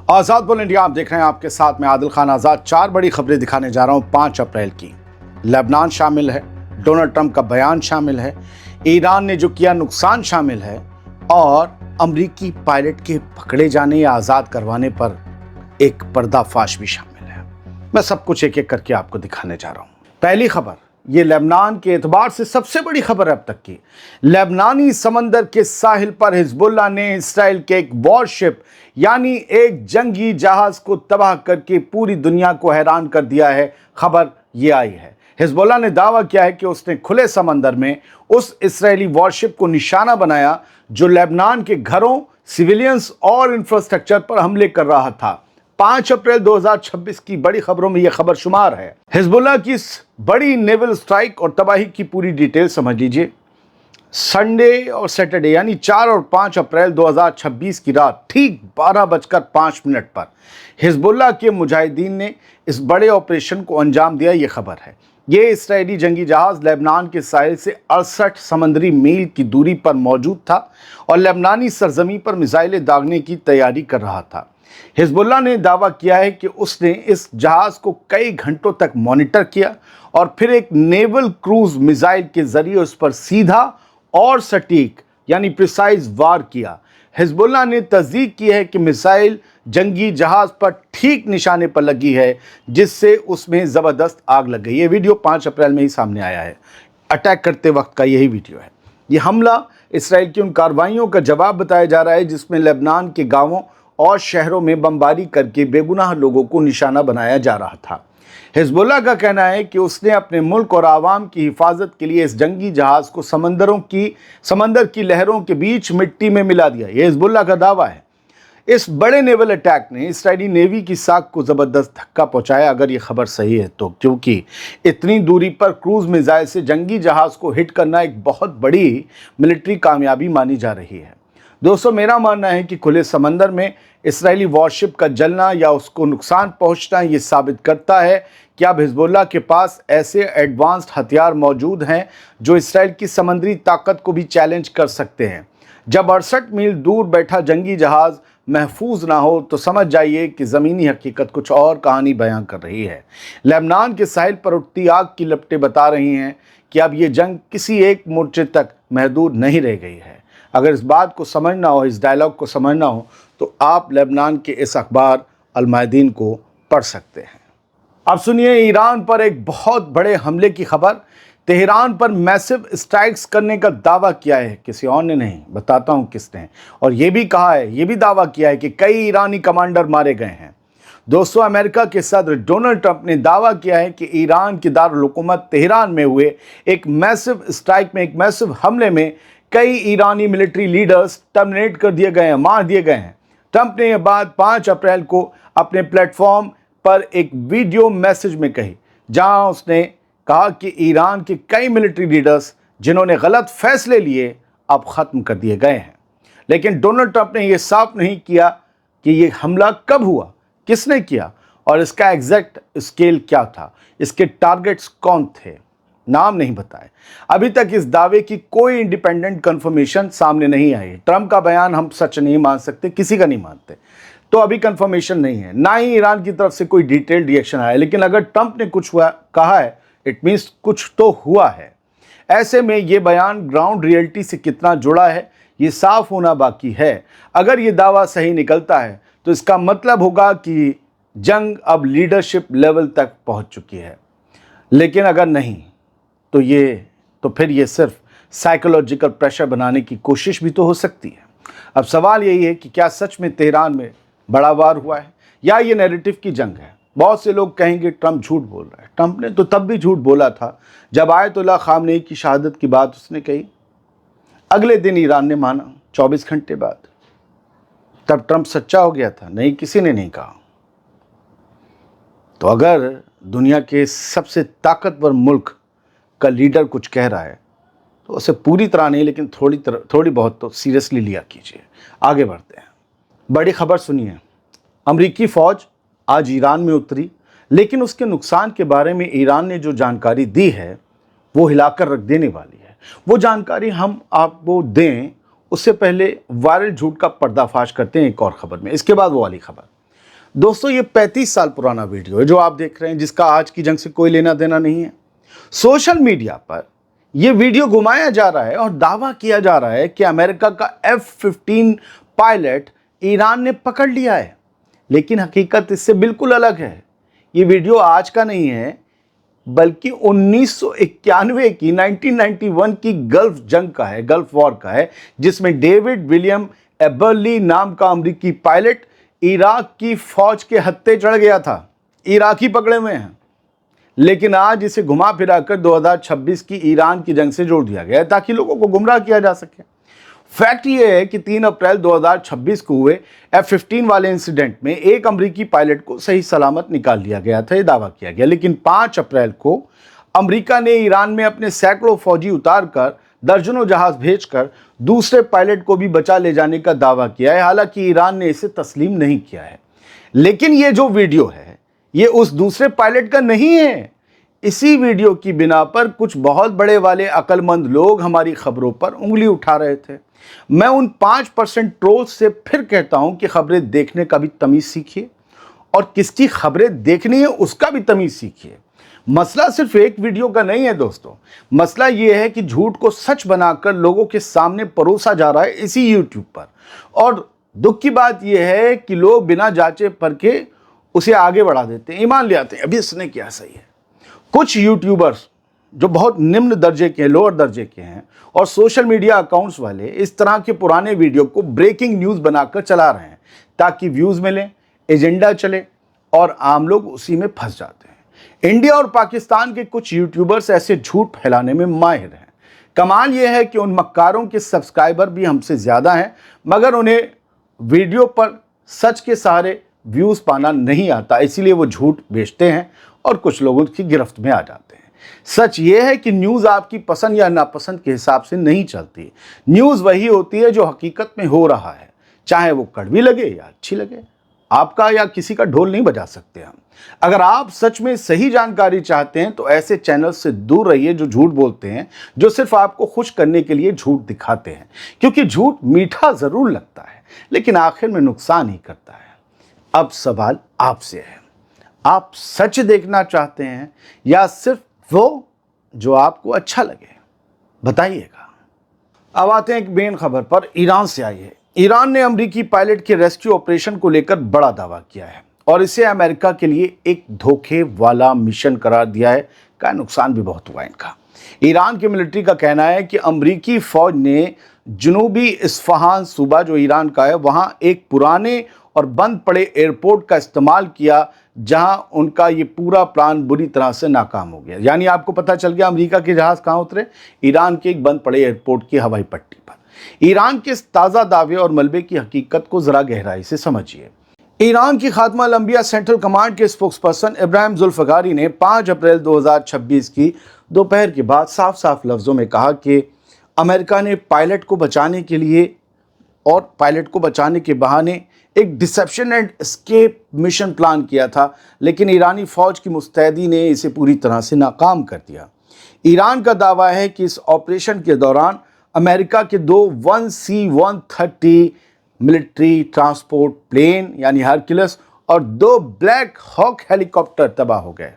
आज़ाद बोल इंडिया आप देख रहे हैं, आपके साथ में आदिल खान आज़ाद। 4 बड़ी खबरें दिखाने जा रहा हूं 5 अप्रैल की। लेबनान शामिल है, डोनाल्ड ट्रंप का बयान शामिल है, ईरान ने जो किया नुकसान शामिल है, और अमरीकी पायलट के पकड़े जाने या आज़ाद करवाने पर एक पर्दाफाश भी शामिल है। मैं सब कुछ एक एक करके आपको दिखाने जा रहा हूं। पहली खबर, ये लेबनान के एतबार से सबसे बड़ी खबर है अब तक की। लेबनानी समंदर के साहिल पर हिजबुल्लाह ने इसराइल के एक वॉरशिप यानी एक जंगी जहाज को तबाह करके पूरी दुनिया को हैरान कर दिया है। खबर ये आई है, हिजबुल्लाह ने दावा किया है कि उसने खुले समंदर में उस इस्राएली वॉरशिप को निशाना बनाया जो लेबनान के घरों, सिविलियंस और इंफ्रास्ट्रक्चर पर हमले कर रहा था। 5 अप्रैल 2026 की बड़ी खबरों में यह खबर शुमार है। हिजबुल्लाह की इस बड़ी नेवल स्ट्राइक और तबाही की पूरी डिटेल समझ लीजिए। संडे और सैटरडे यानी 4 और 5 अप्रैल 2026 की रात ठीक 12:05 पर हिजबुल्लाह के मुजाहिदीन ने इस बड़े ऑपरेशन को अंजाम दिया। ये खबर है, ये इस्राएली जंगी जहाज लेबनान के साहिल से 68 समंदरी मील की दूरी पर मौजूद था और लेबनानी सरजमी पर मिसाइलें दागने की तैयारी कर रहा था। हिजबुल्लाह ने दावा किया है कि उसने इस जहाज को कई घंटों तक मॉनिटर किया और फिर एक नेवल क्रूज मिसाइल के जरिए उस पर सीधा और सटीक यानी प्रिसाइज वार किया। हिजबुल्लाह ने तस्दीक की है कि मिसाइल जंगी जहाज पर ठीक निशाने पर लगी है, जिससे उसमें ज़बरदस्त आग लग गई। ये वीडियो 5 अप्रैल में ही सामने आया है। अटैक करते वक्त का यही वीडियो है। ये हमला इसराइल की उन कार्रवाइयों का जवाब बताया जा रहा है जिसमें लेबनान के गाँवों और शहरों में बमबारी करके बेगुनाह लोगों को निशाना बनाया जा रहा था। हिजबुल्लाह का कहना है कि उसने अपने मुल्क और आवाम की हिफाजत के लिए इस जंगी जहाज को समंदर की लहरों के बीच मिट्टी में मिला दिया। यह हिजबुल्लाह का दावा है। इस बड़े नेवल अटैक ने इसराइली नेवी की साख को ज़बरदस्त धक्का पहुंचाया, अगर ये खबर सही है तो, क्योंकि इतनी दूरी पर क्रूज मिसाइल से जंगी जहाज को हिट करना एक बहुत बड़ी मिलिट्री कामयाबी मानी जा रही है। दोस्तों, मेरा मानना है कि खुले समंदर में इसराइली वॉरशिप का जलना या उसको नुकसान पहुंचना ये साबित करता है कि अब हिजबुल्लाह के पास ऐसे एडवांस्ड हथियार मौजूद हैं जो इसराइल की समुद्री ताकत को भी चैलेंज कर सकते हैं। जब 68 मील दूर बैठा जंगी जहाज महफूज ना हो तो समझ जाइए कि ज़मीनी हकीकत कुछ और कहानी बयां कर रही है। लेबनान के साहिल पर उठती आग की लपटें बता रही हैं कि अब ये जंग किसी एक मोर्चे तक महदूद नहीं रह गई है। अगर इस बात को समझना हो, इस डायलॉग को समझना हो, तो आप लेबनान के इस अखबार अल मायदीन को पढ़ सकते हैं। अब सुनिए ईरान पर एक बहुत बड़े हमले की खबर। तेहरान पर मैसिव स्ट्राइक्स करने का दावा किया है, किसी और ने नहीं, बताता हूं किसने। और ये भी कहा है, ये भी दावा किया है कि कई ईरानी कमांडर मारे गए हैं। दोस्तों, अमेरिका के सदर डोनाल्ड ट्रंप ने दावा किया है कि ईरान की दारुल हुकूमत तेहरान में हुए एक मैसिव स्ट्राइक में, एक मैसिव हमले में कई ईरानी मिलिट्री लीडर्स टर्मिनेट कर दिए गए हैं, मार दिए गए हैं। ट्रंप ने यह बात 5 अप्रैल को अपने प्लेटफॉर्म पर एक वीडियो मैसेज में कही, जहां उसने कहा कि ईरान के कई मिलिट्री लीडर्स जिन्होंने गलत फैसले लिए अब ख़त्म कर दिए गए हैं। लेकिन डोनाल्ड ट्रंप ने यह साफ नहीं किया कि यह हमला कब हुआ, किसने किया और इसका एग्जैक्ट स्केल क्या था, इसके टारगेट्स कौन थे, नाम नहीं बताए। अभी तक इस दावे की कोई इंडिपेंडेंट कंफर्मेशन सामने नहीं आई। ट्रंप का बयान हम सच नहीं मान सकते, किसी का नहीं मानते, तो अभी कंफर्मेशन नहीं है, ना ही ईरान की तरफ से कोई डिटेल्ड रिएक्शन आया। लेकिन अगर ट्रंप ने कुछ कहा है, इट मीन्स कुछ तो हुआ है। ऐसे में ये बयान ग्राउंड रियलिटी से कितना जुड़ा है, ये साफ होना बाकी है। अगर ये दावा सही निकलता है तो इसका मतलब होगा कि जंग अब लीडरशिप लेवल तक पहुंच चुकी है। लेकिन अगर नहीं तो फिर ये सिर्फ साइकोलॉजिकल प्रेशर बनाने की कोशिश भी तो हो सकती है। अब सवाल यही है कि क्या सच में तेहरान में बड़ा वार हुआ है या ये नैरेटिव की जंग है। बहुत से लोग कहेंगे ट्रंप झूठ बोल रहा है। ट्रंप ने तो तब भी झूठ बोला था जब आयतुल्लाह खामनेई की शहादत की बात उसने कही। अगले दिन ईरान ने माना, 24 घंटे बाद। तब ट्रंप सच्चा हो गया था? नहीं, किसी ने नहीं कहा। तो अगर दुनिया के सबसे ताकतवर मुल्क का लीडर कुछ कह रहा है तो उसे पूरी तरह नहीं, लेकिन थोड़ी बहुत तो सीरियसली लिया कीजिए। आगे बढ़ते हैं। बड़ी खबर सुनिए, अमरीकी फ़ौज आज ईरान में उतरी, लेकिन उसके नुकसान के बारे में ईरान ने जो जानकारी दी है वो हिलाकर रख देने वाली है। वो जानकारी हम आपको दें उससे पहले वायरल झूठ का पर्दाफाश करते हैं एक और खबर में, इसके बाद वो वाली खबर। दोस्तों ये 35 साल पुराना वीडियो है जो आप देख रहे हैं, जिसका आज की जंग से कोई लेना देना नहीं है। सोशल मीडिया पर यह वीडियो घुमाया जा रहा है और दावा किया जा रहा है कि अमेरिका का F-15 पायलट ईरान ने पकड़ लिया है, लेकिन हकीकत इससे बिल्कुल अलग है। ये वीडियो आज का नहीं है, बल्कि 1991 की 1991 की गल्फ जंग का है, गल्फ वॉर का है, जिसमें डेविड विलियम एबरली नाम का अमेरिकी पायलट इराक की फौज के हत्थे चढ़ गया था। इराकी पकड़े हुए हैं, लेकिन आज इसे घुमा फिरा कर 2026 की ईरान की जंग से जोड़ दिया गया है ताकि लोगों को गुमराह किया जा सके। फैक्ट ये है कि 3 अप्रैल 2026 को हुए F-15 वाले इंसिडेंट में एक अमेरिकी पायलट को सही सलामत निकाल लिया गया था, ये दावा किया गया। लेकिन 5 अप्रैल को अमेरिका ने ईरान में अपने सैकड़ों फौजी उतार कर दर्जनों जहाज भेजकर दूसरे पायलट को भी बचा ले जाने का दावा किया है। हालांकि ईरान ने इसे तस्लीम नहीं किया है, लेकिन ये जो वीडियो है ये उस दूसरे पायलट का नहीं है। इसी वीडियो की बिना पर कुछ बहुत बड़े वाले अक्लमंद लोग हमारी खबरों पर उंगली उठा रहे थे। मैं उन 5% ट्रोल्स से फिर कहता हूं कि खबरें देखने का भी तमीज सीखिए और किसकी खबरें देखनी है उसका भी तमीज सीखिए। मसला सिर्फ एक वीडियो का नहीं है दोस्तों, मसला यह है कि झूठ को सच बनाकर लोगों के सामने परोसा जा रहा है इसी यूट्यूब पर। और दुख की बात यह है कि लोग बिना जांचे परखे उसे आगे बढ़ा देते हैं, ईमान ले आते हैं अभी इसने किया सही है। कुछ यूट्यूबर्स जो बहुत निम्न दर्जे के, लोअर दर्जे के हैं, और सोशल मीडिया अकाउंट्स वाले इस तरह के पुराने वीडियो को ब्रेकिंग न्यूज़ बनाकर चला रहे हैं ताकि व्यूज़ मिलें, एजेंडा चले और आम लोग उसी में फंस जाते हैं। इंडिया और पाकिस्तान के कुछ यूट्यूबर्स ऐसे झूठ फैलाने में माहिर हैं। कमाल यह है कि उन मक्कारों के सब्सक्राइबर भी हमसे ज़्यादा हैं, मगर उन्हें वीडियो पर सच के सहारे व्यूज़ पाना नहीं आता, इसीलिए वो झूठ बेचते हैं और कुछ लोगों की गिरफ्त में आ जाते हैं। सच ये है कि न्यूज़ आपकी पसंद या नापसंद के हिसाब से नहीं चलती। न्यूज़ वही होती है जो हकीकत में हो रहा है, चाहे वो कड़वी लगे या अच्छी लगे। आपका या किसी का ढोल नहीं बजा सकते हम। अगर आप सच में सही जानकारी चाहते हैं तो ऐसे चैनल से दूर रहिए जो झूठ बोलते हैं, जो सिर्फ आपको खुश करने के लिए झूठ दिखाते हैं, क्योंकि झूठ मीठा ज़रूर लगता है लेकिन आखिर में नुकसान ही करता है। अब सवाल आपसे है, आप सच देखना चाहते हैं या सिर्फ वो जो आपको अच्छा लगे? बताइएगा। अब आते हैं एक मेन खबर पर। ईरान से आई है। ईरान ने अमेरिकी पायलट के रेस्क्यू ऑपरेशन को लेकर बड़ा दावा किया है और इसे अमेरिका के लिए एक धोखे वाला मिशन करार दिया है। का नुकसान भी बहुत हुआ इनका। ईरान की मिलिट्री का कहना है कि अमेरिकी फौज ने जनूबी इस्फहान सूबा जो ईरान का है, वहां एक पुराने और बंद पड़े एयरपोर्ट का इस्तेमाल किया, जहां उनका ये पूरा प्लान बुरी तरह से नाकाम हो गया। यानी आपको पता चल गया अमेरिका के जहाज कहां उतरे? ईरान के एक बंद पड़े एयरपोर्ट की हवाई पट्टी पर। ईरान के ताज़ा दावे और मलबे की हकीकत को ज़रा गहराई से समझिए। ईरान की खात्मा लंबिया सेंट्रल कमांड के स्पोक्सपर्सन इब्राहिम जुल्फ़िकारी ने 5 अप्रैल 2026 की दोपहर के बाद साफ साफ लफ्ज़ों में कहा कि अमेरिका ने पायलट को बचाने के लिए और पायलट को बचाने के बहाने एक dissipation and escape mission plan किया था, लेकिन ईरानी फ़ौज की मुस्तैदी ने इसे पूरी तरह से नाकाम कर दिया। ईरान का दावा है कि इस ऑपरेशन के दौरान अमेरिका के 2 1C-130 मिलिट्री ट्रांसपोर्ट प्लेन यानी हरक्यूलिस और 2 ब्लैक हॉक हेलीकॉप्टर तबाह हो गए।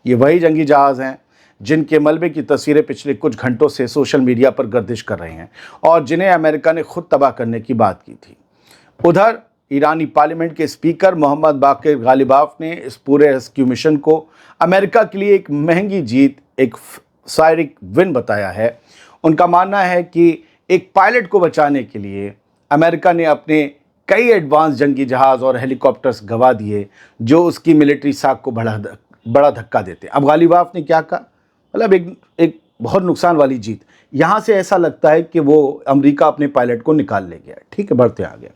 ये वही जंगी जहाज़ हैं जिनके मलबे की तस्वीरें पिछले कुछ घंटों से सोशल मीडिया पर गर्दिश कर रहे हैं और जिन्हें अमेरिका ने खुद तबाह करने की बात की थी। उधर ईरानी पार्लियामेंट के स्पीकर मोहम्मद बाकिर गालिबाफ ने इस पूरे रेस्क्यू मिशन को अमेरिका के लिए एक महंगी जीत, एक सायरिक विन बताया है। उनका मानना है कि एक पायलट को बचाने के लिए अमेरिका ने अपने कई एडवांस जंगी जहाज़ और हेलीकॉप्टर्स गंवा दिए, जो उसकी मिलिट्री साख को बड़ा धक्का देते हैं। अब गालिबाफ ने क्या कहा? मतलब एक बहुत नुकसान वाली जीत। यहाँ से ऐसा लगता है कि वो अमेरिका अपने पायलट को निकाल ले गया। ठीक है, बढ़ते आगे।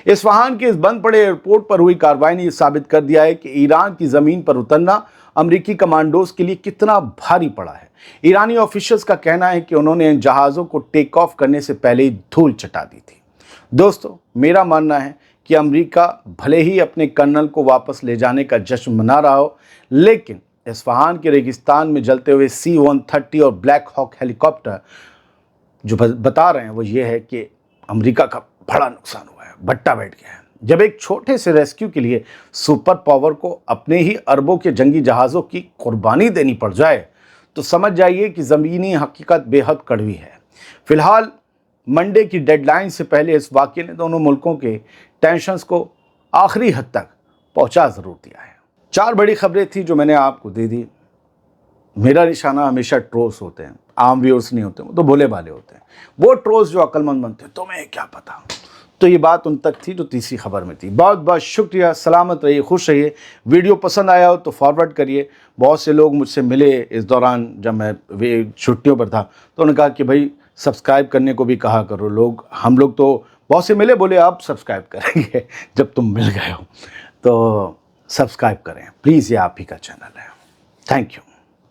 इस्फहान के इस बंद पड़े एयरपोर्ट पर हुई कार्रवाई ने यह साबित कर दिया है कि ईरान की ज़मीन पर उतरना अमेरिकी कमांडोज के लिए कितना भारी पड़ा है। ईरानी ऑफिशियल्स का कहना है कि उन्होंने इन जहाज़ों को टेक ऑफ करने से पहले ही धूल चटा दी थी। दोस्तों, मेरा मानना है कि अमेरिका भले ही अपने कर्नल को वापस ले जाने का जश्न मना रहा हो, लेकिन इस्फहान के रेगिस्तान में जलते हुए C-130 और ब्लैक हॉक हेलीकॉप्टर जो बता रहे हैं वो ये है कि अमेरिका का बड़ा नुकसान हुआ है, भट्टा बैठ गया है। जब एक छोटे से रेस्क्यू के लिए सुपर पावर को अपने ही अरबों के जंगी जहाज़ों की कुर्बानी देनी पड़ जाए तो समझ जाइए कि ज़मीनी हकीकत बेहद कड़वी है। फिलहाल मंडे की डेडलाइन से पहले इस वाक़ये ने दोनों मुल्कों के टेंशन्स को आखिरी हद तक पहुंचा ज़रूर दिया है। 4 बड़ी खबरें थी जो मैंने आपको दे दी। मेरा निशाना हमेशा ट्रोल्स होते हैं, आम व्यूअर्स नहीं होते, वो तो भोले भाले होते हैं। वो ट्रोल्स जो अक्लमंद बनते हैं, तुम्हें क्या पता। तो ये बात उन तक थी जो तीसरी खबर में थी। बहुत बहुत शुक्रिया, सलामत रहिए, खुश रहिए। वीडियो पसंद आया हो तो फॉरवर्ड करिए। बहुत से लोग मुझसे मिले इस दौरान जब मैं छुट्टियों पर था, तो उन्होंने कहा कि भाई सब्सक्राइब करने को भी कहा करो। हम लोग तो बहुत से मिले, बोले आप सब्सक्राइब करेंगे जब तुम मिल गए हो तो सब्सक्राइब करें प्लीज़, ये आप ही का चैनल है। Thank you.